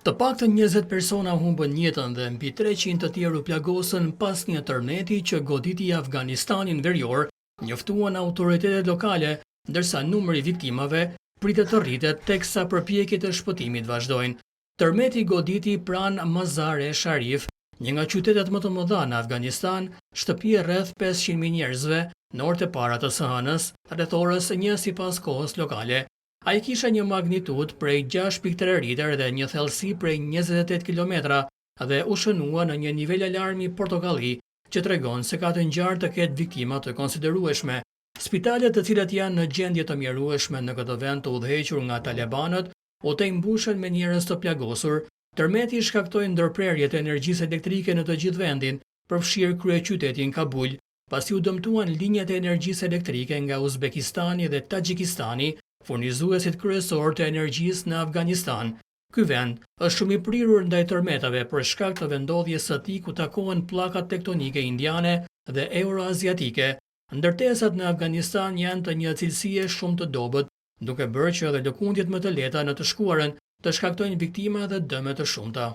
Të paktën 20 persona humbën jetën dhe mbi 300 të tjerë u plagosën pas një tërmeti që goditi Afganistanin verior, njoftuan autoritetet lokale, ndërsa numri i viktimave pritet të rritet teksa përpjekjet e shpëtimit vazhdojnë. Tërmeti goditi pranë Mazar-e-Sharif, një nga qytetet më të mëdha në Afganistan, shtëpi e rreth 500.000 njerëzve në orët e para të së hënës, rreth orës 1 sipas kohës lokale. Ai kisha një magnitud prej 6.3 riter dhe një thellësi prej 28 kilometra dhe u shënua në një nivel alarmi portokalli që tregon se ka të ngjarë të ketë viktima të konsiderueshme. Spitalet të cilat janë në gjendje të mjerueshme në këtë vend të udhëhequr nga talibanët u të mbushen me njerëz të plagosur. Tërmeti shkaktoi ndërprerje të energjisë elektrike në të gjithë vendin, përfshirë kryeqytetin Kabul, pasi u dëmtuan linjat e energjisë elektrike nga Uzbekistani dhe Taxhikistani, furnizuesit kryesor të energjisë në Afganistan. Ky vend është shumë i prirur ndaj tërmetave për shkak të vendodhjes së tij ku takohen pllakat tektonike indiane dhe euroaziatike. Ndërtesat në Afganistan janë të një cilësie shumë të dobët, duke bërë që edhe lëkundjet më të lehta në të shkuarën të shkaktojnë viktima dhe dëme të shumta.